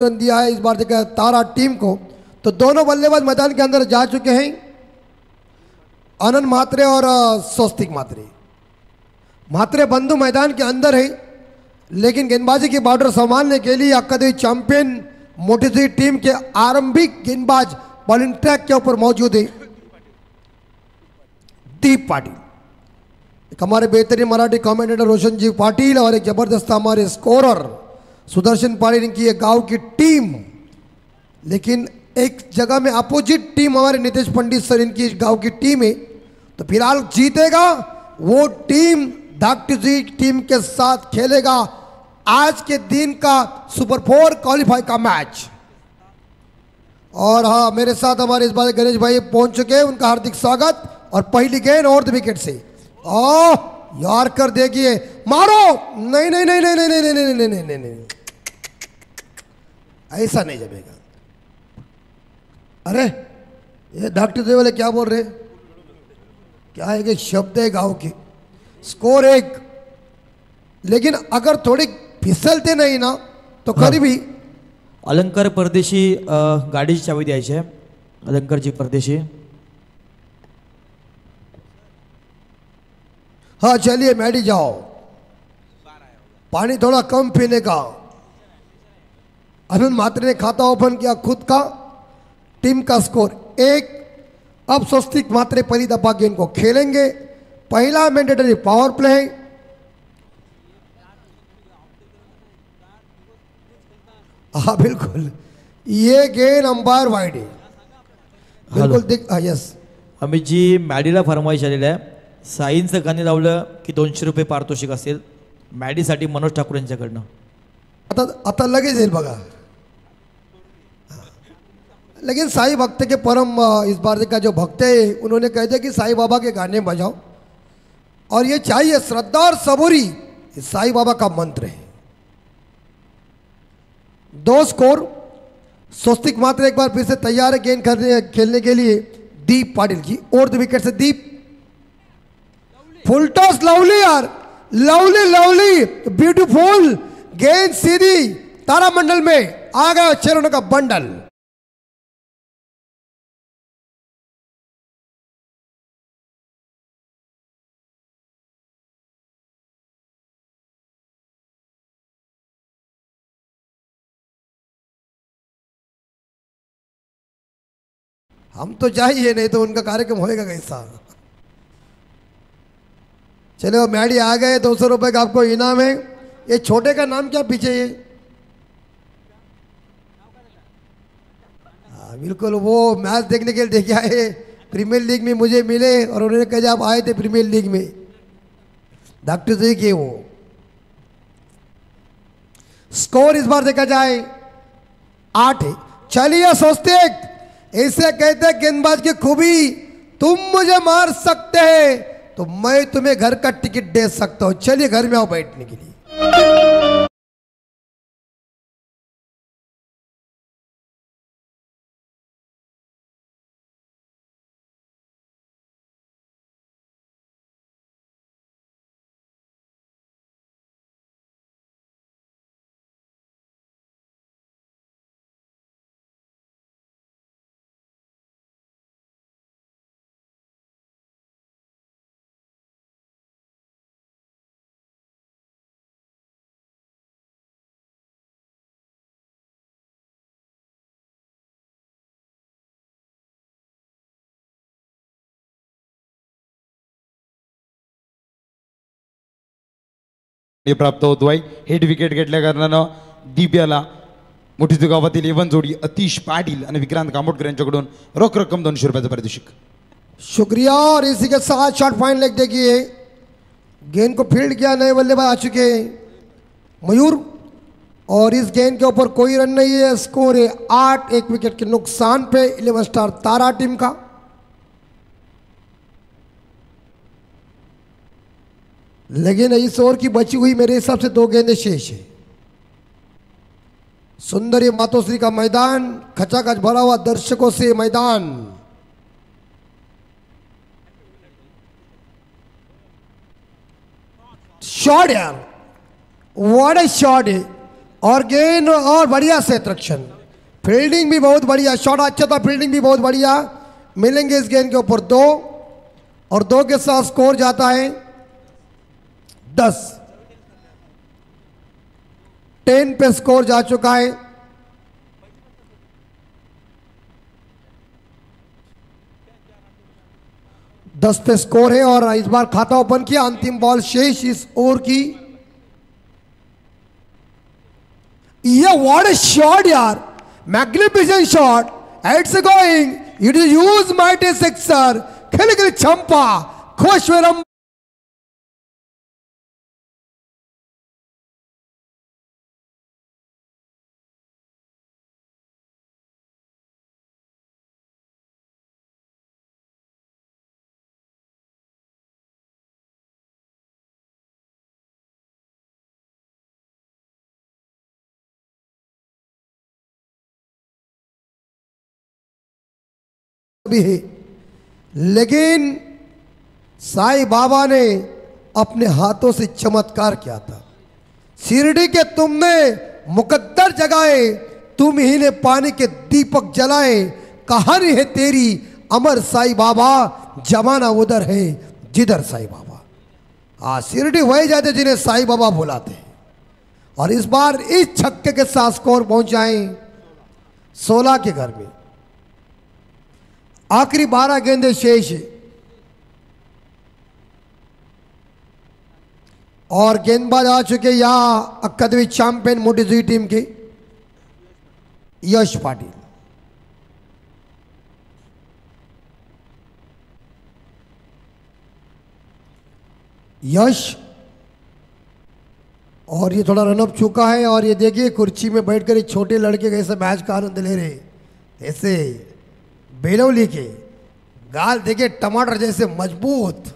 Run दिया है इस बार देखा तारा टीम को। तो दोनों बल्लेबाज मैदान के अंदर जा चुके हैं, आनंद म्हात्रे और स्वस्तिक म्हात्रे। म्हात्रे बंधु मैदान के अंदर है, लेकिन गेंदबाजी की बॉर्डर संभालने के लिए अकादमी चैंपियन मोटी टीम के आरंभिक गेंदबाज बॉलिंग ट्रैक के ऊपर मौजूद है दीप पाटिल। एक हमारे बेहतरीन मराठी कमेंटेटर रोशन जी पाटिल और एक जबरदस्त हमारे स्कोरर सुदर्शन पाटिल, इनकी ये गांव की टीम। लेकिन एक जगह में अपोजिट टीम हमारे नितेश पंडित सर, इनकी गांव की टीम है। तो फिलहाल जीतेगा वो टीम धाकटी टीम के साथ खेलेगा आज के दिन का सुपर 4 क्वालिफाई का मैच। और हाँ, मेरे साथ हमारे इस बार गणेश भाई पहुंच चुके हैं, उनका हार्दिक स्वागत। और पहली गेंद और द विकेट से यार कर देखिए, मारो। नहीं नहीं नहीं नहीं नहीं नहीं नहीं नहीं नहीं नहीं नहीं, ऐसा नहीं जमेगा। अरे ये डॉक्टर वाले क्या बोल रहे, क्या है कि शब्द है गांव की। स्कोर 1, लेकिन अगर थोड़ी फिसलते नहीं ना तो करीबी। अलंकार परदेशी गाडीची चावी द्यायची आहे, अलंकारजी परदेशी। हाँ चलिए मैडी जाओ, पानी थोड़ा कम पीने का। आनंद म्हात्रे ने खाता ओपन किया खुद का। टीम का स्कोर 1। अब स्वस्तिक म्हात्रे पहली दफा गेंद को खेलेंगे। पहला मैंडेटरी पावर प्ले है। हाँ बिल्कुल, ये गेंद अंपायर वाइड है, बिल्कुल दिख। यस, आम्ही जी मॅडीला फरमाईश आलेली आहे, साईंचं गाणे लावलं की 200 रुपये पारितोषिक असेल मॅडीसाठी मनोज ठाकूर यांच्याकडनं। आता आता लगेच येईल बघा। लेकिन साईं भक्त के परम इस बार का जो भक्त है, उन्होंने कह दिया कि साईं बाबा के गाने बजाओ, और ये चाहिए श्रद्धा और सबूरी, साईं बाबा का मंत्र है। 2 स्कोर। स्वस्तिक म्हात्रे एक बार फिर से तैयार है गेंद खेलने के लिए दीप पाटिल की और द विकेट से। दीप फुल टॉस, लवली यार, लवली लवली ब्यूटीफुल गेंद सीधी तारामंडल में आ गया 6 रनों का बंडल। हम तो चाहिए, नहीं तो उनका कार्यक्रम होएगा कैसा। चलो मैडी आ गए, 200 रुपए का आपको इनाम है। ये छोटे का नाम क्या पीछे ये? बिल्कुल, वो मैच देखने के लिए देखे आए, प्रीमियर लीग में मुझे मिले और उन्होंने कहा आप आए थे प्रीमियर लीग में, डॉक्टर जी के वो। स्कोर इस बार देखा जाए 8 है। चलिए सोचते, ऐसे कहते हैं गेंदबाज की खूबी, तुम मुझे मार सकते हैं तो मैं तुम्हें घर का टिकट दे सकता हूं। चलिए घर में आओ बैठने के लिए। प्राप्त होतोय। हेड विकेट घेतल्या कारणानं दिव्याला मोठी गावातील 11 जोडी अतिश पाटील आणि विक्रांत कामोटकर यांच्याकडून रोख रक्कम 200 रुपयाचं पारितोषिक। शुक्रिया। और इसी के साथ शॉर्ट फाइन लेग देखिए, गेंद को फील्ड किया, नए बल्लेबाज आ चुके हैं मयूर, और इस गेंद के ऊपर कोई रन नहीं है। स्कोर है 8, 1 विकेट के नुकसान पे 11 स्टार तारा टीम का। लेकिन इस ओवर की बची हुई मेरे हिसाब से 2 गेंदें शेष है। सुंदरी मातोश्री का मैदान, खचाखच भरा हुआ दर्शकों से मैदान। शॉट यार, व्हाट ए शॉट है। और गेंद और बढ़िया से रक्षण, फील्डिंग भी बहुत बढ़िया, शॉट अच्छा था, फील्डिंग भी बहुत बढ़िया। मिलेंगे इस गेंद के ऊपर 2 और 2 के साथ स्कोर जाता है 10। 10 पे स्कोर जा चुका है। दस पे स्कोर है और इस बार खाता ओपन किया। अंतिम बॉल शेष इस ओवर की। ये व्हाट अ शॉट यार, magnificent shot, it's going, it is huge mighty sixer, खिलखिल चंपा खुशवरम। भी है, लेकिन साईं बाबा ने अपने हाथों से चमत्कार किया था। शिरडी के तुमने मुकद्दर जगाए, तुम ही ने पानी के दीपक जलाए, कहानी है तेरी अमर साईं बाबा, जमाना उधर है जिधर साईं बाबा। शिरडी वही जाते जिन्हें साईं बाबा बुलाते हैं। और इस बार इस छक्के के साथ स्कोर पहुंचाए 16 के घर में। आखिरी 12 गेंदें शेष है और गेंदबाज आ चुके यहां अकादमी चैंपियन मोटीजुई टीम के यश पाटिल। यश और ये थोड़ा रनअप चुका है और ये देखिए कुर्सी में बैठकर एक छोटे लड़के कैसे मैच का आनंद ले रहे, ऐसे बेलौली के गाल देखिए टमाटर जैसे मजबूत।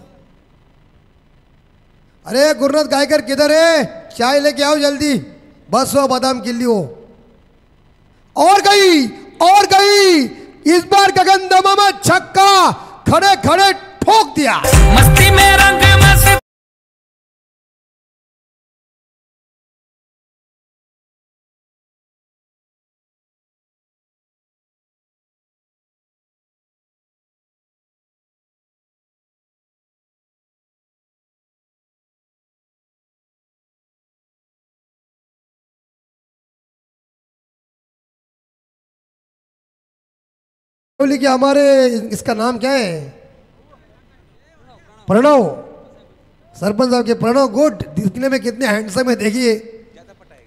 अरे गुरुनाथ गायकर किधर है, चाय लेके आओ जल्दी, बस हो बादाम किल्ली हो। और गई इस बार गगन दमा छक्का, खड़े खड़े ठोक दिया। मस्ती में रंग मस्त बोली कि हमारे इसका नाम क्या है, प्रणव, सरपंच साहब के प्रणव गुड, दिखने में कितने हैंडसम है देखिए।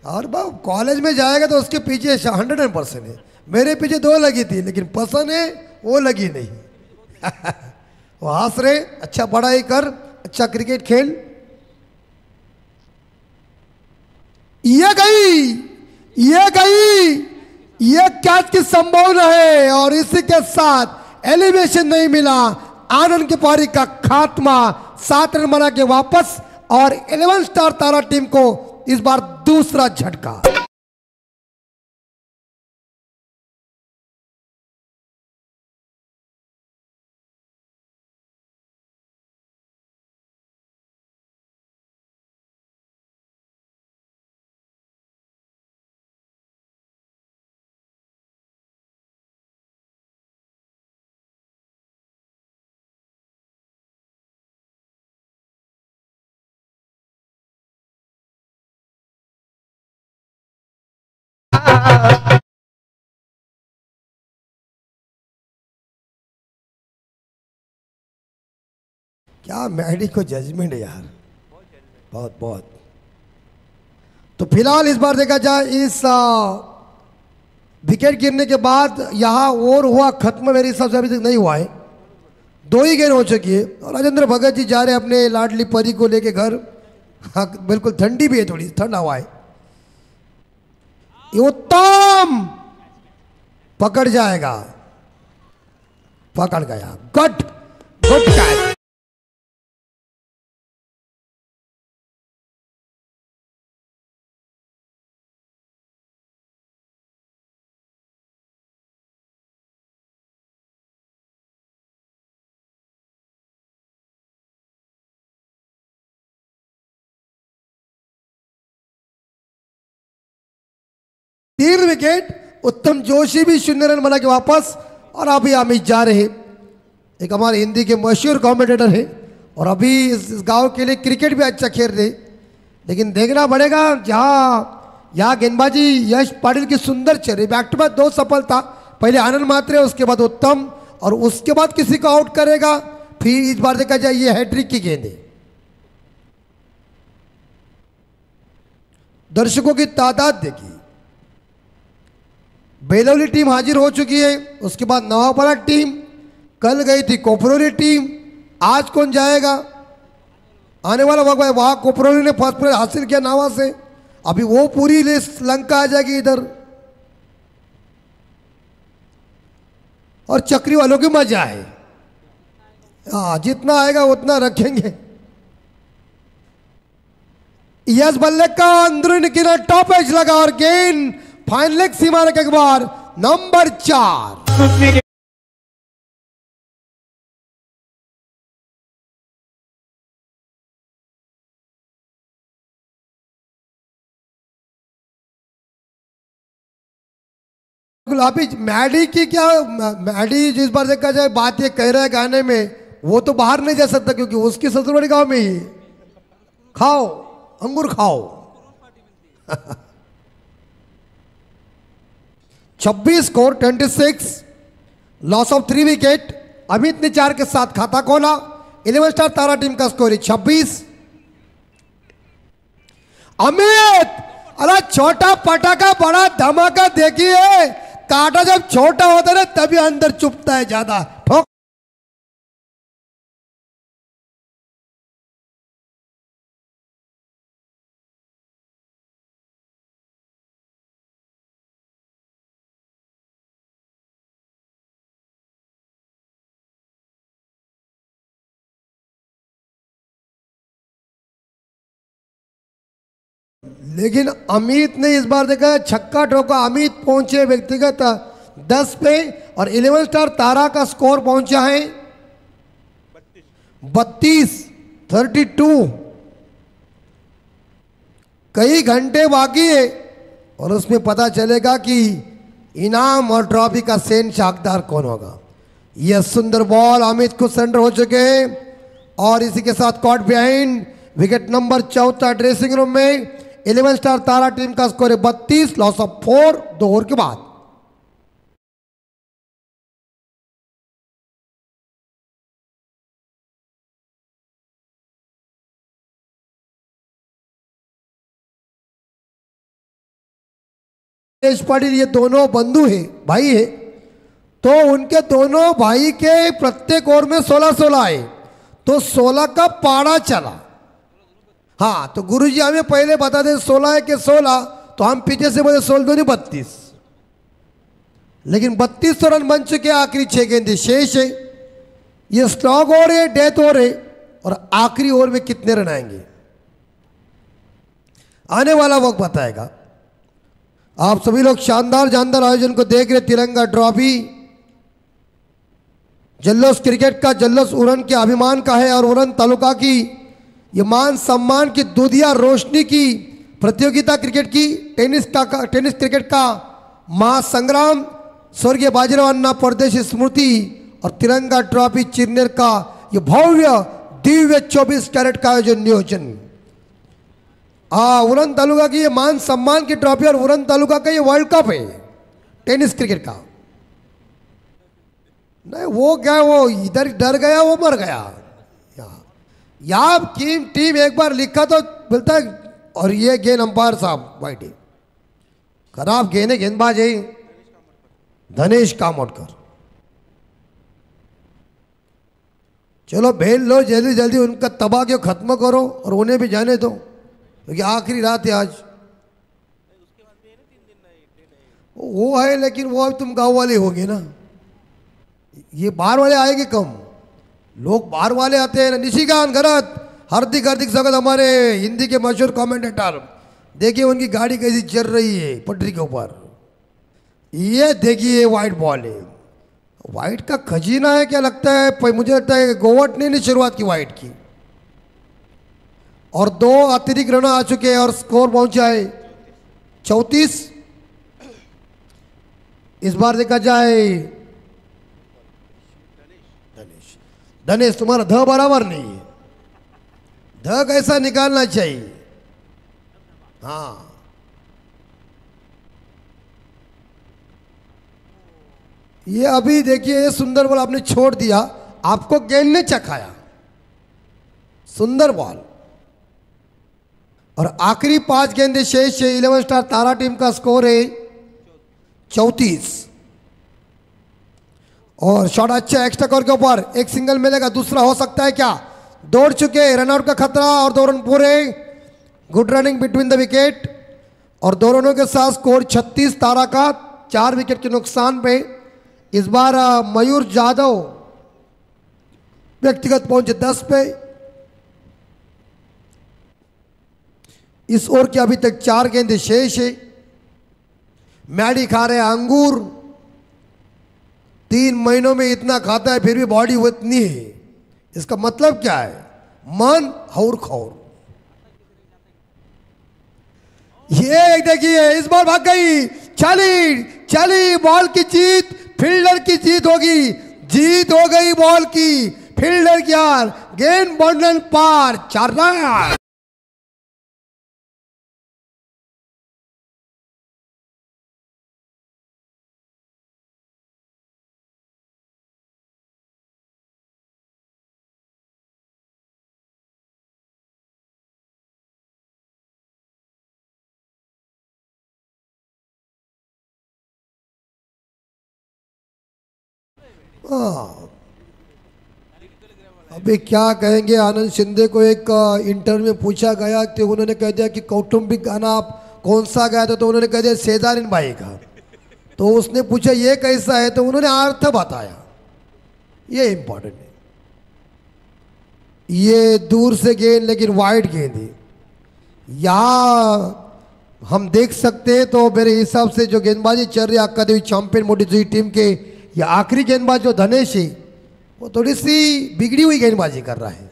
और बाबू कॉलेज में जाएगा तो उसके पीछे 100% है। मेरे पीछे 2 लगी थी लेकिन पसंद है वो लगी नहीं। वो हंस रहे, अच्छा पढ़ाई कर, अच्छा क्रिकेट खेल। ये गई ये कैच की संभावना है और इसी के साथ एलिवेशन नहीं मिला। आनंद की पारी का खात्मा, 7 रन बना के वापस और 11 स्टार तारा टीम को इस बार दूसरा झटका। क्या मैडी को जजमेंट है यार, बहुत बहुत। तो फिलहाल इस बार देखा जाए, इस विकेट गिरने के बाद यहां ओवर हुआ खत्म, मेरे हिसाब से अभी तक नहीं हुआ है। 2 ही गेंद हो चुकी है और राजेंद्र भगत जी जा रहे हैं अपने लाडली परी को लेके घर। हाँ बिल्कुल, ठंडी भी है, थोड़ी ठंड हवा है। उत्तम पकड़ जाएगा, पकड़ गया, गुड कैच। 3 विकेट, उत्तम जोशी भी 0 रन बना के वापस। और अभी अमित जा रहे, एक हमारे हिंदी के मशहूर कमेंटेटर है और अभी इस गांव के लिए क्रिकेट भी अच्छा खेल रहे। लेकिन देखना पड़ेगा जहाँ यहाँ गेंदबाजी यश पाटिल की सुंदर चल रही, बैक टू बैक 2 सफलता, पहले आनंद मात्रे उसके बाद उत्तम और उसके बाद किसी को आउट करेगा। फिर इस बार देखा जाए ये हैट्रिक की गेंद है। दर्शकों की तादाद देखिए, बेलौली टीम हाजिर हो चुकी है, उसके बाद नवापाड़ा टीम, कल गई थी कोपरोली टीम, आज कौन जाएगा आने वाला वक्त है। वहां कोपरोली ने फर्स्ट प्राइज हासिल किया नावा से, अभी वो पूरी लिस्ट लंका आ जाएगी इधर और चक्री वालों की मजा है। हाँ, जितना आएगा उतना रखेंगे। यस बल्ले का अंदरूनी किनारे टॉप एज लगा और गेंद फाइनल लेग सीमा के एक बार नंबर 4। गुलाबी मैडी की क्या, मैडी जिस बार देखा जाए बात ये कह रहा है गाने में, वो तो बाहर नहीं जा सकता क्योंकि उसकी ससुराली गांव में ही। खाओ अंगूर खाओ। 26 score 26, loss of 3 wicket. Amit ने 4 के साथ खाता खोला। 11 स्टार तारा टीम का स्कोर है 26। अमित, अरे छोटा पटाखा बड़ा धमाका देखिए, कांटा जब छोटा होता है तभी अंदर चुभता है ज्यादा। ठोक लेकिन अमित ने इस बार देखा छक्का ठोका। अमित पहुंचे व्यक्तिगत 10 पे और 11 स्टार तारा का स्कोर पहुंचा है 32। कई घंटे बाकी है और उसमें पता चलेगा कि इनाम और ट्रॉफी का सेन शाकदार कौन होगा। यह सुंदर बॉल अमित को सरेंडर हो चुके हैं और इसी के साथ caught behind wicket number 14 dressing room में 11 स्टार तारा टीम का स्कोर है 32, लॉस ऑफ 4 2 ओवर के बाद। यश पाटिल ये दोनों बंधु है, भाई है, तो उनके दोनों भाई के प्रत्येक ओवर में 16-16 आए तो 16 का पाड़ा चला। हाँ, तो गुरुजी हमें पहले बता दें 16 है कि 16, तो हम पीछे से बोले 16 नहीं 32, लेकिन 32 रन बन चुके हैं। आखिरी 6 गेंदें शेष है। ये स्लॉग ओवर है, डेथ ओवर है और आखिरी ओवर में कितने रन आएंगे आने वाला वक्त बताएगा। आप सभी लोग शानदार जानदार आयोजन को देख रहे। तिरंगा ट्रॉफी जल्लोस क्रिकेट का जल्लोस उरन के अभिमान का है और उरन तालुका की ये मान सम्मान की दूधिया रोशनी की प्रतियोगिता क्रिकेट की टेनिस क्रिकेट का महासंग्राम स्वर्गीय बाजीराव अन्ना परदेशी स्मृति और तिरंगा ट्रॉफी चिरनेर का ये भव्य दिव्य 24 कैरेट का आयोजन नियोजन। उरन तालुका की ये मान सम्मान की ट्रॉफी और उरन तालुका का ये वर्ल्ड कप है टेनिस क्रिकेट का। नहीं वो क्या, वो इधर डर गया वो मर गया। यहाँ की टीम एक बार लिखा तो बोलता है और ये गेंद अंपायर साहब वाइट है, खराब गेंद है, गेंदबाज है धनेश कामोटकर। चलो भेज लो जल्दी जल्दी, उनका तबाह के खत्म करो और उन्हें भी जाने दो क्योंकि आखिरी रात है आज। वो है लेकिन वो अब तुम गांव वाले होगे ना, ये बाहर वाले आएंगे कम, लोग बाहर वाले आते हैं। निशिकांत गरत, हार्दिक हार्दिक स्वागत हमारे हिंदी के मशहूर कमेंटेटर। देखिए उनकी गाड़ी कैसी चल रही है पटरी के ऊपर। ये देखिए वाइट बॉल है, वाइट का खजीना है क्या लगता है, मुझे लगता है गोवट ने शुरुआत की वाइट की। और 2 अतिरिक्त रन आ चुके हैं और स्कोर पहुंचा है 34। इस बार देखा जाए धनेश, धनेश तुम्हारा ध बराबर नहीं है, ध कैसा निकालना चाहिए। हाँ ये अभी देखिए ये सुंदर बॉल आपने छोड़ दिया, आपको गेंद ने चखाया, सुंदर बॉल। और आखिरी 5 गेंदे शेष है। 11 स्टार तारा टीम का स्कोर है 34। और शॉट अच्छा एक्स्ट्रा कवर के ऊपर, एक सिंगल मिलेगा, दूसरा हो सकता है क्या, दौड़ चुके, रनआउट का खतरा और 2 रन पूरे। Good running between the wicket और 2 रनों के साथ स्कोर 36 तारा का, 4 विकेट के नुकसान पे। इस बार मयूर जादव व्यक्तिगत पहुंचे 10 पे। इस ओवर के अभी तक 4 गेंदे शेष है। मैडी खा रहे अंगूर, 3 महीनों में इतना खाता है फिर भी बॉडी उतनी है, इसका मतलब क्या है, मन हौर खौर। ये देखिए इस बार भाग गई, चली चली बॉल की जीत, फील्डर की जीत होगी, जीत हो गई बॉल की, फील्डर की यार, गेंद बंडन पार, 4 रन। अभी क्या कहेंगे, आनंद शिंदे को एक इंटरव्यू में पूछा गया तो उन्होंने कह दिया कि कौटुंबिक गाना आप कौन सा गाया था, तो उन्होंने कह दिया सेदारिन भाई का। तो उसने पूछा ये कैसा है, तो उन्होंने अर्थ बताया, ये इंपॉर्टेंट है। ये दूर से गेंद लेकिन वाइड गेंद है, यहाँ हम देख सकते हैं। तो मेरे हिसाब से जो गेंदबाजी चल रही है अक्का देवी चैंपियन मोटी टीम के, या आखिरी गेंदबाज जो धनेश है वो थोड़ी सी बिगड़ी हुई गेंदबाजी कर रहा है।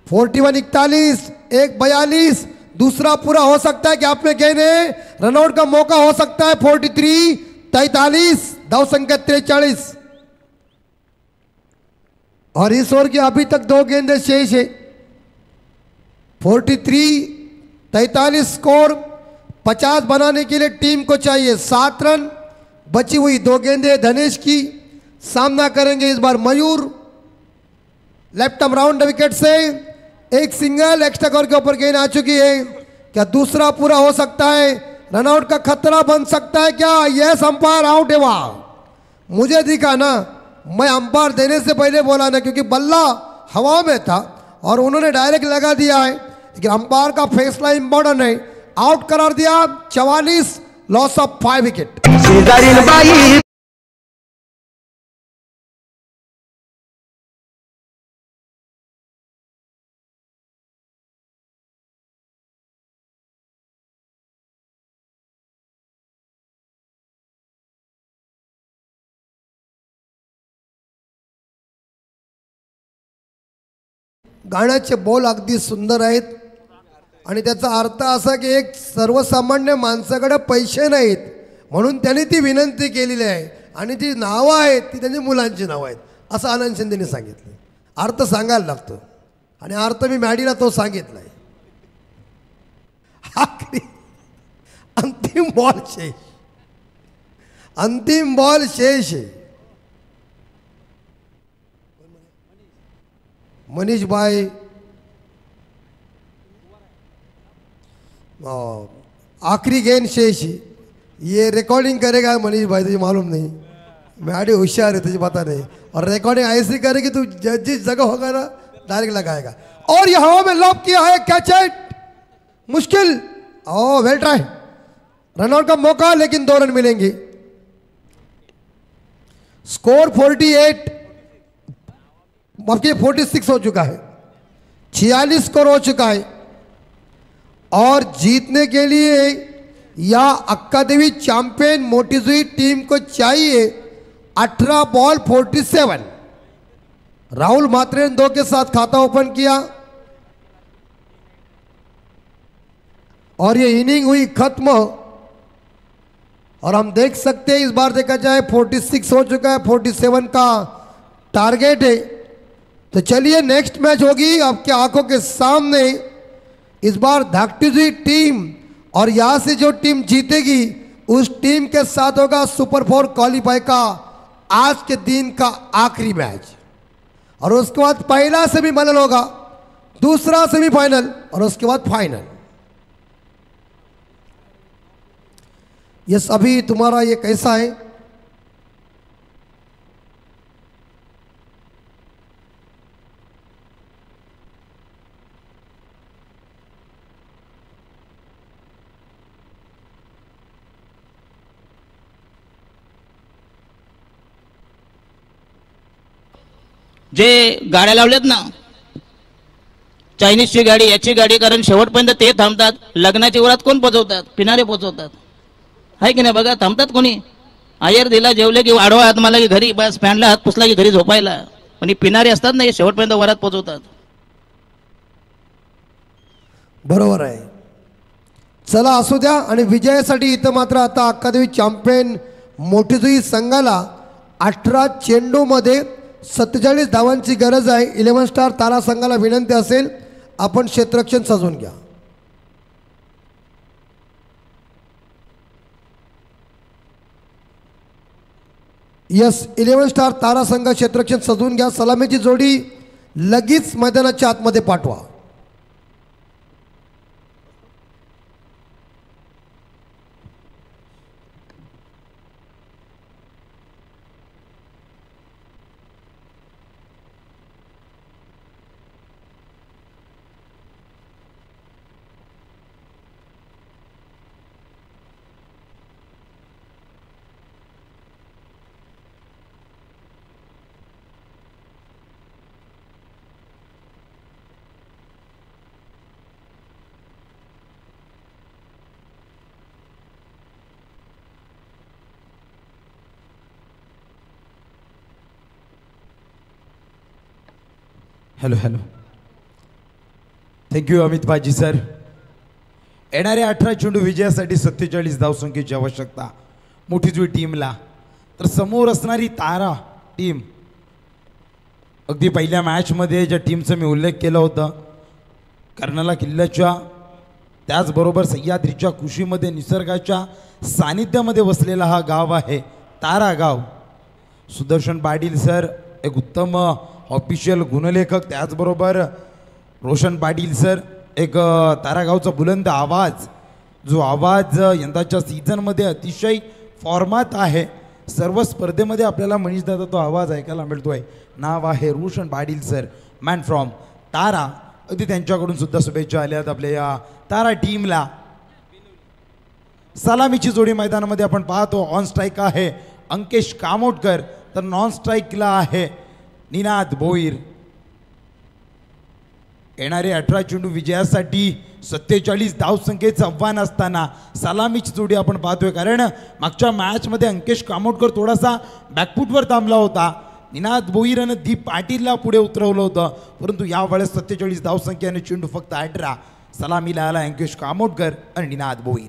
41-41, 1-42, दूसरा पूरा हो सकता है कि आप में गेंद है, रनआउट का मौका हो सकता है। 43-43, दाव संख्या 43। और इस ओवर के अभी तक 2 गेंदे शेष है। 43-43 स्कोर, 50 बनाने के लिए टीम को चाहिए 7 रन। बची हुई 2 गेंदे धनेश की, सामना करेंगे इस बार मयूर। लेफ्ट आर्म राउंड विकेट से एक सिंगल, एक्स्ट्रा कवर के ऊपर गेंद आ चुकी है, क्या दूसरा पूरा हो सकता है, रनआउट का खतरा बन सकता है क्या। यस अंपायर आउट है, वहां मुझे दिखा ना, मैं अंपायर देने से पहले बोला ना, क्योंकि बल्ला हवा में था और उन्होंने डायरेक्ट लगा दिया है, लेकिन अंपायर का फैसला इंपॉर्टेंट है। आउट करार दिया 44, लॉस ऑफ 5 विकेट। गाण्याचे बोल अगदी सुंदर आहेत आणि त्याचा अर्थ असा की एक सर्वसामान्य माणसाकडे पैसे नाहीत म्हणून त्यांनी ती विनंती केलेली आहे आणि ती नावं आहेत ती त्यांची मुलांची नावं आहेत असं आनंद शिंदेने सांगितलं। अर्थ सांगायला लागतो आणि अर्थ मी मॅडीला तो सांगितलाय। आखरी अंतिम बॉल शेष, अंतिम बॉल शेष है। मनीष भाई आखिरी गेंद शेष है, ये रिकॉर्डिंग करेगा मनीष भाई, तुझे मालूम नहीं, मैडी होशियार है, तुझे पता नहीं। और रिकॉर्डिंग ऐसी करेगी तू जिस जगह होगा ना डायरेक्ट लगाएगा। और ये हवा में लॉब किया है, कैच इट, मुश्किल, ओ वेल ट्राई, रनआउट का मौका लेकिन 2 रन मिलेंगे। स्कोर 48, 46 हो चुका है, 46 स्कोर हो चुका है। और जीतने के लिए या अक्का देवी चैंपियन मोटीजुई टीम को चाहिए 18 बॉल 47। राहुल मात्रे ने 2 के साथ खाता ओपन किया और ये इनिंग हुई खत्म और हम देख सकते हैं इस बार देखा जाए 46 हो चुका है, 47 का टारगेट है। तो चलिए नेक्स्ट मैच होगी आपके आंखों के सामने, इस बार धाकटीजी टीम, और यहाँ से जो टीम जीतेगी उस टीम के साथ होगा सुपर 4 क्वालिफाई का आज के दिन का आखिरी मैच, और उसके बाद पहला सेमीफाइनल होगा, दूसरा सेमीफाइनल और उसके बाद फाइनल। यस, अभी तुम्हारा ये कैसा है? जे गाड्या लावल्यात ना, चायनीजची गाडी, याची गाडी, कारण शेवटपर्यंत ते थांबतात. लग्नाच्या वरात कोण पोचवतात? पिणारे पोचवतात, आहे की नाही? बघा, थांबतात कोणी? आयर दिला, जेवले की वाढवा हात मला की घरी, बस फॅनला हात पुसला की घरी झोपायला. पण ही पिणारे असतात ना, हे शेवटपर्यंत वरात पोचवतात. बरोबर आहे. चला असू द्या. आणि विजयासाठी इथं मात्र आता अक्कादेवी चॅम्पियन मोठीजुई संघाला 18 चेंडूमध्ये 47 धावांची गरज आहे. 11 स्टार तारा संघाला विनंती असेल आपण क्षेत्ररक्षण सजवून घ्या. यस, 11 स्टार तारा संघ क्षेत्ररक्षण सजवून घ्या. सलामीची जोडी लगेच मैदानाच्या आतमध्ये पाठवा. हॅलो हॅलो, थँक्यू अमित भाजी सर. येणाऱ्या 18 चेंडू विजयासाठी 47 धावसंख्येची आवश्यकता मोठीजुई टीमला. तर समोर असणारी तारा टीम, अगदी पहिल्या मॅचमध्ये ज्या टीमचा मी उल्लेख केला होता, कर्नाला किल्ल्याच्या त्याचबरोबर सह्याद्रीच्या कुशीमध्ये निसर्गाच्या सानिध्यामध्ये वसलेला हा गाव आहे तारा गाव. सुदर्शन पाटील सर एक उत्तम ऑफिशियल गुणलेखक, त्याचबरोबर रोशन पाटील सर एक तारागावचा बुलंद आवाज, जो आवाज यंदाच्या सीझनमध्ये अतिशय फॉर्मात आहे. सर्व स्पर्धेमध्ये आपल्याला मनीष दादा तो आवाज ऐकायला मिळतोय. नाव आहे रोशन पाटील सर, मॅन फ्रॉम तारा. अगदी त्यांच्याकडून सुद्धा शुभेच्छा आल्यात आपल्या या तारा टीमला. सलामीची जोडी मैदानामध्ये आपण पाहतो. ऑन स्ट्राईक आहे अंकेश कामोटकर, तर नॉन स्ट्राईकला आहे निनाद भोईर. येणारे 18 चेंडू विजयासाठी 47 धावसंख्येचं आव्हान असताना सलामीची जोडी आपण पाहतोय, कारण मागच्या मॅचमध्ये अंकेश कामोटकर थोडासा बॅकफूटवर थांबला होता. निनाद भोईर आणि दीप पाटीलला पुढे उतरवलं होतं, परंतु यावेळेस 47 धावसंख्येने चेंडू फक्त 18. सलामीला आला अंकेश कामोटकर आणि निनाद भोईर.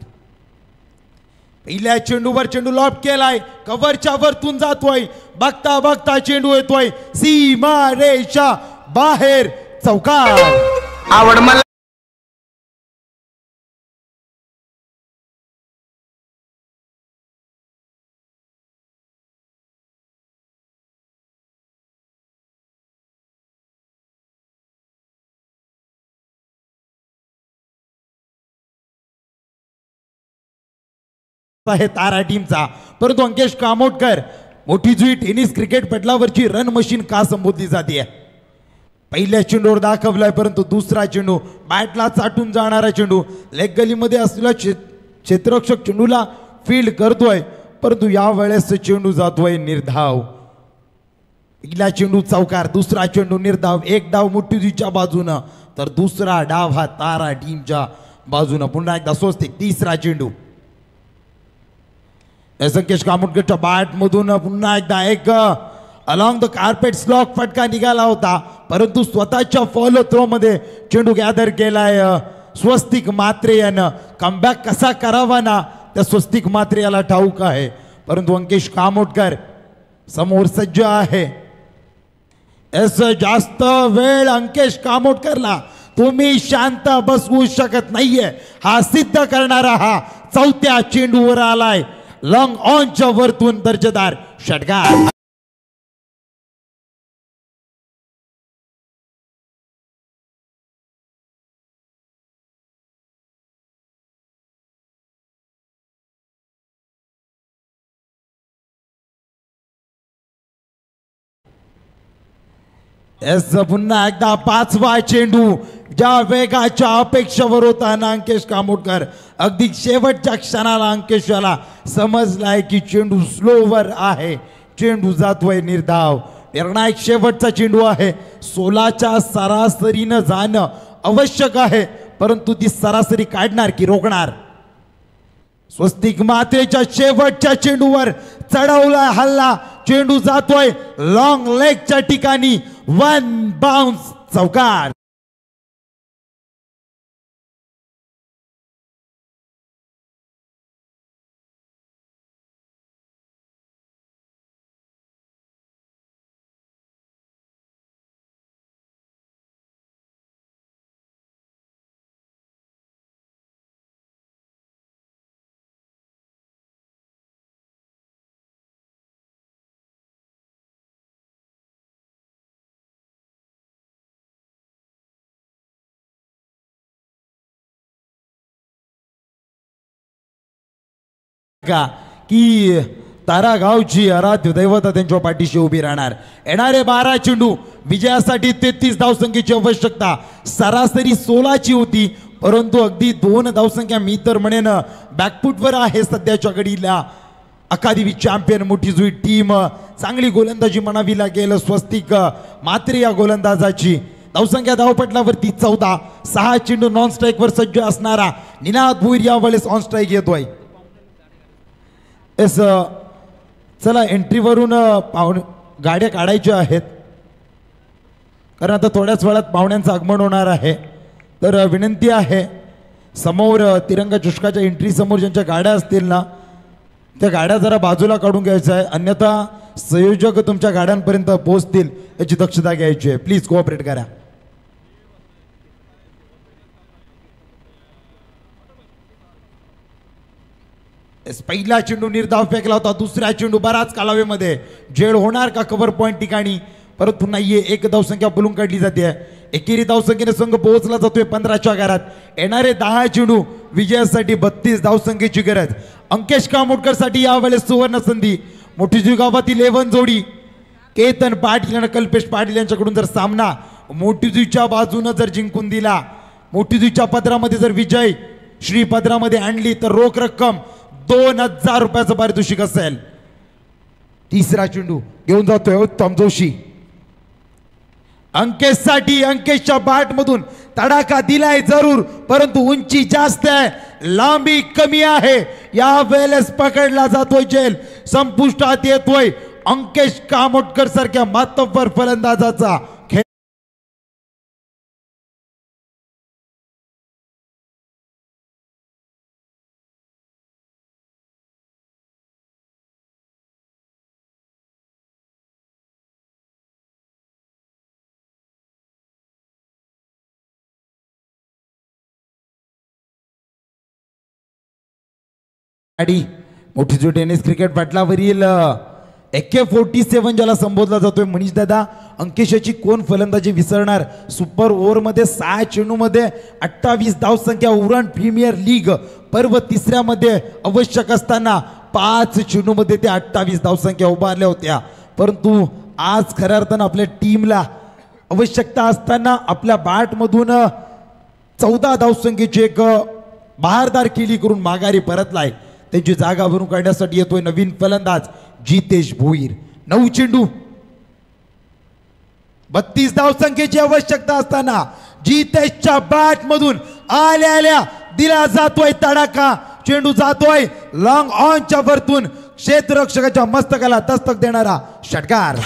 पहिल्या चेंडूवर चेंडू लॉब केलाय, कव्हरच्या वरतून जातोय, बघता बघता चेंडू येतोय सीमा रेषा बाहेर, चौकार. आवड मला आहे तारा टीमचा. परंतु अंकेश कामोटकर, मोठीजुई टेनिस क्रिकेट पटलावरची रन मशीन का संबोधली जाते? पहिल्या चेंडूवर दाखवलाय, परंतु दुसरा चेंडू बॅटला चाटून जाणारा चेंडू लेग गलीमध्ये असलेला क्षेत्ररक्षक चेंडूला फील्ड करतोय, परंतु यावेळेस चेंडू जातोय निर्धाव. पहिला चेंडू चौकार, दुसरा चेंडू निर्धाव. एक डाव मोठीजुईच्या बाजूनं तर दुसरा डाव हा तारा टीमच्या बाजूनं. पुन्हा एकदा स्वस्तिक. तिसरा चेंडू संकेश कामोटकरच्या बॅट मधून पुन्हा एकदा एक अलॉंग द कार्पेट स्लॉक फटका निघाला होता, परंतु स्वतःच्या फॉलो थ्रो मध्ये चेंडू गॅदर केलाय स्वस्तिक मात्रे यानं. कमबॅक कसा करावा ना त्या स्वस्तिक मात्रे याला ठाऊक आहे, परंतु अंकेश कामोटकर समोर सज्ज आहे. जास्त वेळ अंकेश कामोटकरला तुम्ही शांत बसवू शकत नाहीये. हा सिद्ध करणारा हा चौथ्या चेंडूवर आलाय. लॉंग ऑनच्या वरतून दर्जेदार षटकार. पुन्हा एकदा पाचवा चेंडू ज्या वेगाच्या अपेक्षेवर होता ना अंकेश कामोटकर, अगदी शेवटच्या क्षणाला अंकेशला समजलाय की चेंडू स्लोवर आहे. चेंडू जातोय निर्धाव. निर्णायक शेवटचा चेंडू आहे. 16च्या सरासरीनं जाणं आवश्यक आहे, परंतु ती सरासरी काढणार की रोखणार. स्वस्तिक मातेच्या शेवटच्या चेंडूवर चढवला हल्ला. चेंडू जातोय लॉंग लेगच्या ठिकाणी. 1 बाउन्स चौकार. की तारा गावची आराध्य दैवता त्यांच्या पाठीशी उभी राहणार. येणारे 12 चेंडू विजयासाठी 33 धावसंख्येची आवश्यकता. सरासरी 16ची होती, परंतु अगदी 2 धावसंख्या मी तर म्हणेन बॅकफुटवर आहे सध्याच्या घडीला. अकादमी चॅम्पियन मोठी जुई टीम. चांगली गोलंदाजी म्हणावी लागेल स्वस्तिक मात्रे या गोलंदाजाची. धावसंख्या धावपटलावरती 14. 6 चेंडू नॉन स्ट्राईकवर सज्ज असणारा निनाद भोईर यावेळेस ऑन स्ट्राईक येतोय. चला एंट्रीवरून गाड्या काढायच्या आहेत, कारण आता थोड्याच वेळात पाहुण्यांचं आगमन होणार आहे. तर विनंती आहे, समोर तिरंगा चषकाच्या एंट्री समोर ज्यांच्या गाड्या असतील ना, त्या गाड्या जरा बाजूला काढून घ्यायच्या आहे, अन्यथा संयोजक तुमच्या गाड्यांपर्यंत पोहोचतील याची दक्षता घ्यायची आहे. प्लीज कोऑपरेट करा. पहिला चेंडू निर्धाव फेकला होता. दुसऱ्या चेंडू बराच कालावधीमध्ये जेड होणार का कव्हर पॉइंट ठिकाणी, परंतु नाहीये. 1 धावसंख्या बोलून काढली जाते. एकेरी धावसंख्येने संघ पोहोचला जातोय 15च्या घरात. येणारे 10 चेंडू विजयासाठी 32 धावसंख्येची गरज. अंकेश कामोटकर साठी यावेळेस सुवर्ण संधी. मोठीजी गावातील 11 जोडी केतन पाटील आणि कल्पेश पाटील यांच्याकडून जर सामना मोठीजीच्या बाजूने जर जिंकून दिला, मोठीजीच्या पदरामध्ये जर विजय श्री पदरामध्ये आणली, तर रोख रक्कम 2000 रुपयाचं पारितोषिक असेल. तिसरा चेंडू घेऊन जातोय उत्तम जोशी. अंकेशसाठी अंकेशच्या बॅट मधून तडाखा दिलाय जरूर, परंतु उंची जास्त आहे, लांबी कमी आहे. या वेळेस पकडला जातोय जेल. संपुष्टात येतोय अंकेश कामोटकर सारख्या मातब्बर फलंदाजाचा खेळ. मोठी जो टेनिस क्रिकेट पटलावरील AK-47 ज्याला संबोधला जातोय मनीष दादा, अंकेशाची कोण फलंदाजी विसरणार. सुपर ओव्हर मध्ये 6 चेंडू मध्ये 28 धावसंख्या. उरण प्रीमियर लीग पर्व तिसऱ्यामध्ये आवश्यक असताना 5 चेंडू मध्ये ते 28 धावसंख्या उभारल्या होत्या, परंतु आज खऱ्या अर्थानं आपल्या टीमला आवश्यकता असताना आपल्या बॅट मधून 14 धावसंख्येची एक बहारदार केली करून माघारी परतलाय. त्यांची जागा भरून काढण्यासाठी येतोय नवीन फलंदाज जितेश भोईर. 9 चेंडू 32 धावसंख्येची आवश्यकता असताना जितेशच्या बॅट मधून आल्या दिला जातोय तडाखा. चेंडू जातोय लॉंग ऑनच्या वरतून क्षेत्ररक्षकाच्या मस्तकाला दस्तक देणारा षटकार.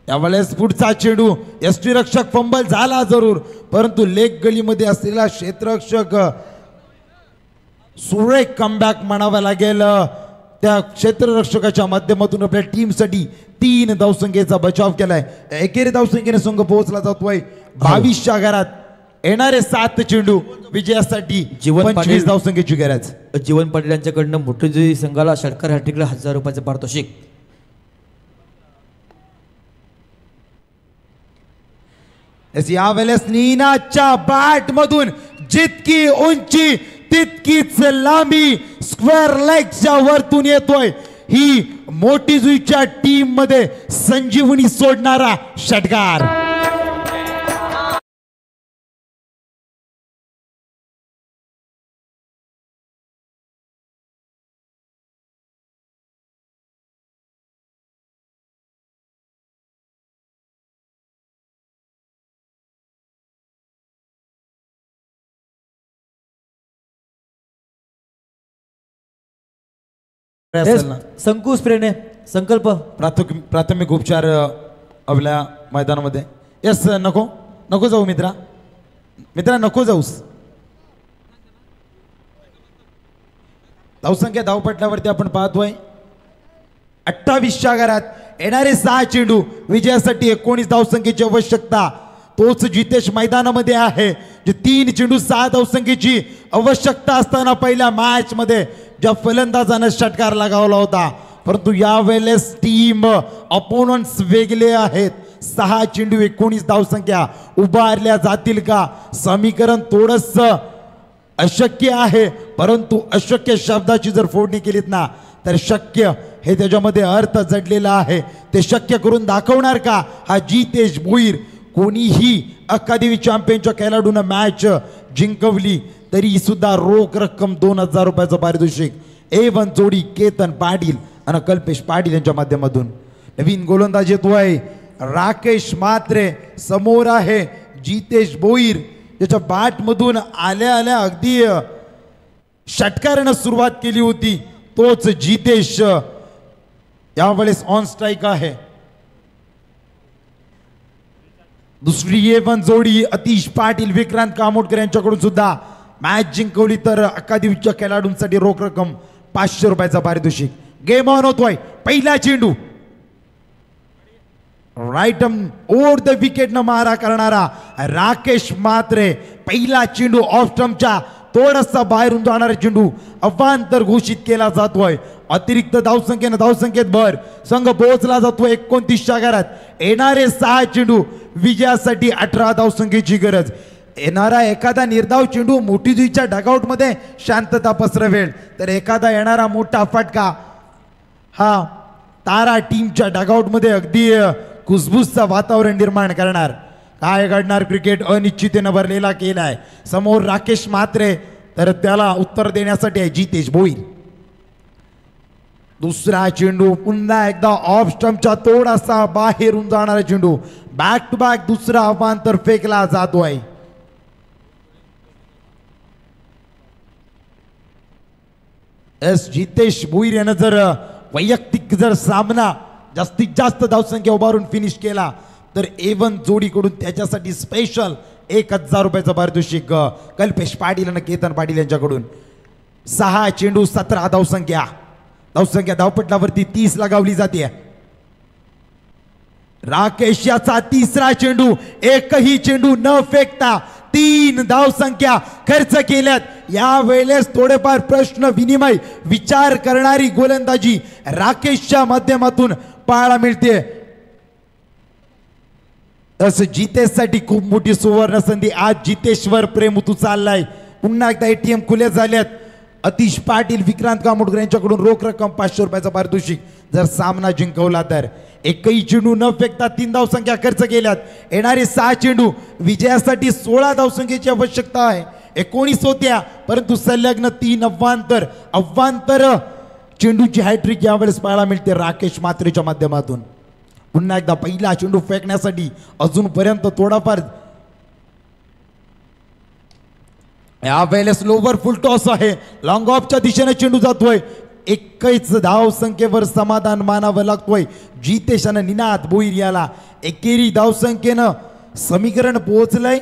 यावेळेस पुढचा चेंडू यष्टीरक्षक फंबल झाला जरूर, परंतु लेग गलीमध्ये असलेला क्षेत्ररक्षक सुरेख कमबॅक म्हणावा लागेल. त्या क्षेत्ररक्षकाच्या माध्यमातून आपल्या टीमसाठी 3 धावसंख्येचा बचाव केलाय. एकेरी धावसंख्येने संघ पोहोचला जातोय 22च्या घरात. येणारे 7 चेंडू विजयासाठी 25 धावसंख्येची गरज. जीवन पाटील यांच्याकडनं मोठे संघाला षटकार हॅट्रिकला 1000 रुपयाचं पारितोषिक. यावेळेस नीनाच्या बॅट मधून जितकी उंची तितकीच लांबी स्क्वेअर लेगच्या वरतून येतोय. ही मोठी जुईच्या टीम मध्ये संजीवनी सोडणारा षटकार. संकुश प्रेणे संकल्प प्राथमिक उपचार आपल्या मैदानामध्ये. यस नको नको जाऊ मित्रा नको जाऊस. धावसंख्या धावपटलावरती आपण पाहतोय 28च्या घरात. येणारे 6 चेंडू विजयासाठी 19 धावसंख्येची आवश्यकता. तोच जितेश मैदानामध्ये आहे जे 3 चेंडू 6 धावसंख्येची आवश्यकता असताना पहिल्या मॅच मध्ये ज्या फलंदाजाने षटकार लगावला होता, परंतु यावेळेस टीम अपोनंट्स वेगळे आहेत. 6 चेंडू 19 धावसंख्या उभारल्या जातील का? समीकरण थोडस अशक्य आहे, परंतु अशक्य शब्दाची जर फोडणी केलीत ना तर शक्य हे त्याच्यामध्ये अर्थ जडलेला आहे. ते शक्य करून दाखवणार का हा जितेश भोईर? कोणीही अकादमी चॅम्पियनच्या खेळाडूंना मॅच जिंकवली तरी सुद्धा रोख रक्कम 2000 रुपयाचं पारितोषिक. A1 जोडी केतन पाटील आणि कल्पेश पाटील यांच्या माध्यमातून. नवीन गोलंदाज येतोय राकेश म्हात्रे. समोर आहे जितेश भोईर ज्याच्या बॅट मधून आल्या आल्या अगदी षटकारानं सुरुवात केली होती. तोच जितेश यावेळेस ऑन स्ट्राईक आहे. दुसरी A1 जोडी अतिश पाटील विक्रांत कामोडकर यांच्याकडून सुद्धा मॅच जिंकवली तर अकादमीच्या खेळाडूंसाठी रोख रक्कम 500 रुपयाचा पारितोषिक. गेम ऑन होतोय. पहिला चेंडू राईट ओव्हर द विकेट न मारा करणारा राकेश म्हात्रे. पहिला चेंडू ऑफ स्टंपच्या थोडासा बाहेरून जाणारा चेंडू अवांतर घोषित केला जातोय. अतिरिक्त धावसंख्येत भर. संघ पोहोचला जातोय 29च्या घरात. येणारे 6 चेंडू विजयासाठी 18 धावसंख्येची गरज. येणारा एखादा निर्धाव चेंडू मोठी जुईच्या डगआउट मध्ये शांतता पसरवेल तर एखादा येणारा मोठा फटका हा तारा टीमच्या डगआउट मध्ये अगदी कुसबुसचं वातावरण निर्माण करणार. काय घडणार? क्रिकेट अनिश्चिततेनं भरलेला केलाय. समोर राकेश म्हात्रे तर त्याला उत्तर देण्यासाठी आहे जितेश भोईर. दुसरा चेंडू पुन्हा एकदा ऑफ स्टंपच्या थोडासा बाहेरून जाणारा चेंडू. बॅक टू बॅक दुसरा अवांतर फेकला जातोय. जितेश भोईर यानं जर वैयक्तिक जर सामना जास्तीत जास्त धावसंख्या उभारून फिनिश केला तर A1 जोडीकडून त्याच्यासाठी स्पेशल 1000 रुपयाचं पारितोषिक कल्पेश पाटील आणि केतन पाटील यांच्याकडून. 6 चेंडू 17 धावसंख्या धावपटलावरती 30 लगावली जाते. राकेश याचा तिसरा चेंडू. एकही चेंडू न फेकता 3 धावसंख्या खर्च केल्यात. यावेळेस थोडेफार प्रश्न विनिमय विचार करणारी गोलंदाजी राकेशच्या माध्यमातून पाहायला मिळते. असं जितेशसाठी खूप मोठी सुवर्ण संधी. आज जितेशवर प्रेम उतू चाललाय. पुन्हा एकदा ATM खुले झालेत. अतिश पाटील विक्रांत कामोडकर यांच्याकडून रोख रक्कम 500 रुपयाचं पारितोषिक जर सामना जिंकवला तर. एकही चेंडू न फेकता 3 धावसंख्या खर्च केल्यात. येणारे 6 चेंडू विजयासाठी 16 धावसंख्येची आवश्यकता आहे. 19 होत्या परंतु संलग्न 3 अव्वांतर चेंडूची हॅट्रिक यावेळेस पाहायला मिळते राकेश म्हात्रेच्या माध्यमातून. पुन्हा एकदा पहिला चेंडू फेकण्यासाठी अजूनपर्यंत थोडाफार यावेळेस लोवर फुल टॉस आहे. लॉंग ऑफच्या दिशेने चेंडू जातोय. 21 धाव संख्येवर समाधान मानावं लागतोय जितेश आणि निनाद बोईर याला. एकेरी धाव संख्येनं समीकरण पोहोचलंय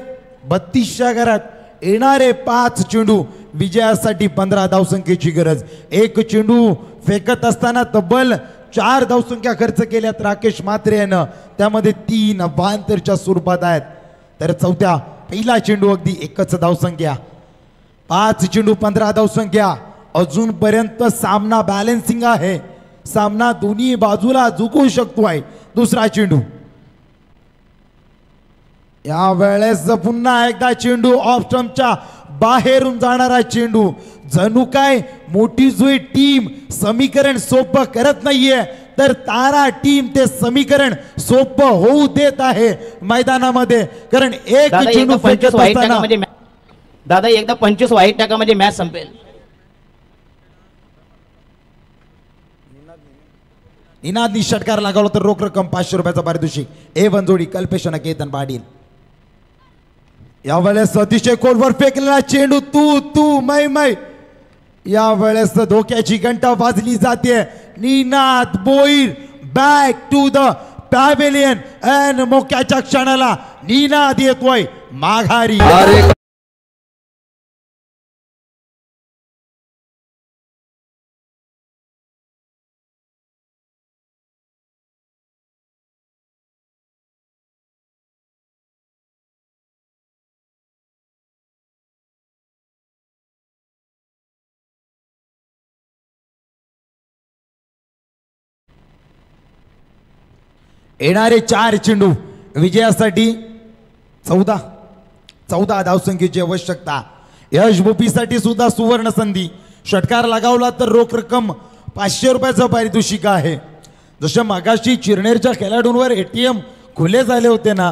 32च्या घरात. येणारे 5 चेंडू विजयासाठी 15 धावसंख्येची गरज. एक चेंडू फेकत असताना तब्बल 4 धावसंख्या खर्च केल्यात राकेश म्हात्रे यानं, त्यामध्ये 3 अभांतरच्या स्वरूपात आहेत. तर चौथ्या पहिला चेंडू अगदी एकच धावसंख्या. 5 चेंडू 15 धावसंख्या. अजूनपर्यंत सामना बॅलन्सिंग आहे. सामना दोन्ही बाजूला झुकू शकतोय. दुसरा चेंडू या वेळेस पुन्हा एकदा चेंडू ऑफ स्टंपच्या बाहेरून जाणारा चेंडू. जणू काय मोठी जुई टीम समीकरण सोपं करत नाहीये, तर तारा टीम ते समीकरण सोपं होऊ देत आहे मैदानामध्ये. कारण एक चेंडू फेकत असताना दादा एकदा 25 वाईट टाकामध्ये मॅच संपेल. निनादनी षटकार लागवला तर रोख रक्कम 500 रुपयाचा पारितोषिक. A1 जोडी कल्पेश आणि केतन पाटील. यावेळेस अतिशय खोलवर फेकलेला चेंडू तू तू मै मै. यावेळेस धोक्याची घंटा वाजली जाते. Ninad Boir back to the pavilion and मोक्याच्या क्षणाला निनाद येतोय माघारी. येणारे 4 चेंडू विजयासाठी 14 धावसंख्येची आवश्यकता. यश भोपीसाठी सुद्धा सुवर्ण संधी. षटकार लगावला तर रोख रक्कम 500 रुपयाचं पारितोषिक आहे. जसं मागाशी चिरनेरच्या खेळाडूंवर ATM खुले झाले होते ना,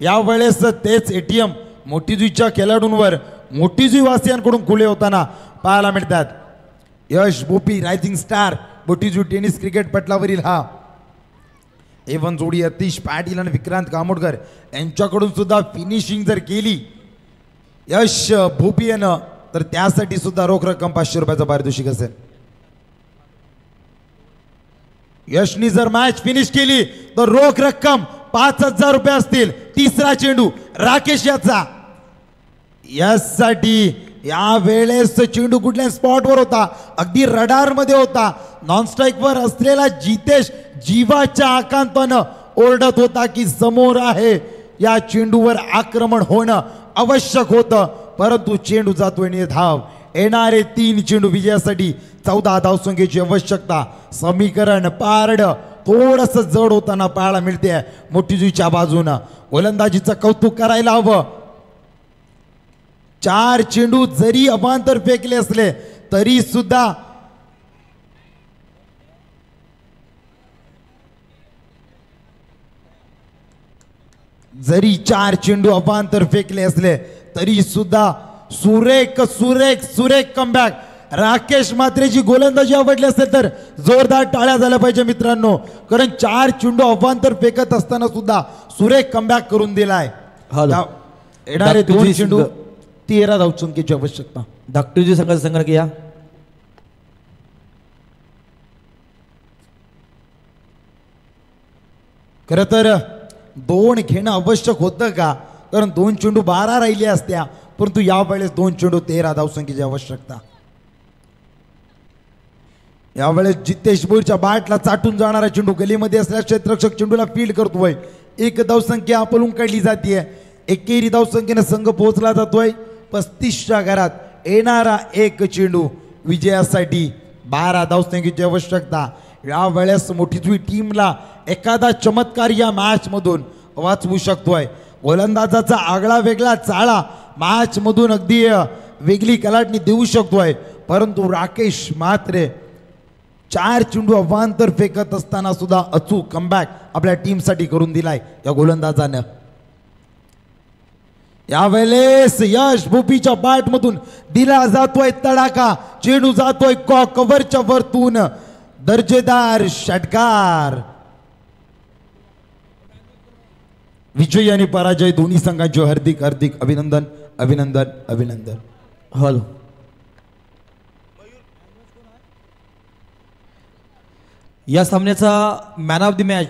यावेळेस तेच ATM मोठीजुईच्या खेळाडूंवर मोठीजुई वासियांकडून खुले होताना पाहायला मिळतात. यश भोपी रायझिंग स्टार मोठीजुई टेनिस क्रिकेट पटलावरील हा A1 जोडी अतिश पाटील आणि विक्रांत कामोडकर यांच्याकडून सुद्धा फिनिशिंग जर केली यश भोपी यानं, तर त्यासाठी सुद्धा रोख रक्कम 500 रुपयाचं पारितोषिक असेल. यशनी जर मॅच फिनिश केली तर रोख रक्कम 5000 रुपये असतील. तिसरा चेंडू राकेश याचा. यासाठी या वेळेस चेंडू कुठल्या स्पॉटवर होता, अगदी रडार मध्ये होता. नॉन स्ट्राईक वर असलेला जितेश जीवाच्या आकांतानं ओरडत होता की समोर आहे, या चेंडूवर आक्रमण होणं आवश्यक होतं, परंतु चेंडू जातोय निर्धाव. येणारे 3 चेंडू विजयासाठी 14 धावसंख्येची आवश्यकता. समीकरण पारड थोडस जड होताना पाहायला मिळते मोठीजुईच्या बाजूनं. गोलंदाजीचं कौतुक करायला हवं. 4 चेंडू जरी अभांतर फेकले असले तरी सुद्धा जरी 4 चेंडू अभांतर फेकले असले तरी सुद्धा सुरेख सुरेख सुरेख कमबॅक. राकेश म्हात्रेची गोलंदाजी आवडली असेल तर जोरदार टाळ्या झाल्या पाहिजे मित्रांनो, कारण 4 चेंडू अभांतर फेकत असताना सुद्धा सुरेख कमबॅक करून दिलाय. येणारे 2 चेंडू 13 धावसंख्येची आवश्यकता. धाकटुजी संघाचा संघटक या. खरं तर 2 घेणं आवश्यक होतं का, कारण 2 चेंडू 12 राहिले असत्या, परंतु यावेळेस 2 चेंडू 13 धावसंख्येची आवश्यकता. यावेळेस जितेश बोईरच्या बॅटला चाटून जाणारा चेंडू गलीमध्ये असलेला क्षेत्ररक्षक चेंडूला फील्ड करतोय. 1 धावसंख्या पळून काढली जाते. एकेरी धावसंख्येने संघ पोहोचला जातोय 35च्या घरात. येणारा 1 चेंडू विजयासाठी 12 धावसंख्येची आवश्यकता. यावेळेस मोठीजुई टीमला एखादा चमत्कार या मॅच मधून वाचवू शकतोय. गोलंदाजाचा आगळा वेगळा चाळा मॅच मधून अगदी वेगळी कलाटणी देऊ शकतोय, परंतु राकेश म्हात्रे 4 चेंडू अवांतर फेकत असताना सुद्धा अचूक कमबॅक आपल्या टीमसाठी करून दिलाय या गोलंदाजानं. यावेळेस यश भोपीच्या बॅट मधून दिला जातोय तडाखा. चेंडू जातोय कव्हरच्या वरतून. दर्जेदार षटकार. विजय आणि पराजय दोन्ही संघांचे हार्दिक हार्दिक अभिनंदन अभिनंदन अभिनंदन. हॅलो या सामन्याचा मॅन ऑफ द मॅच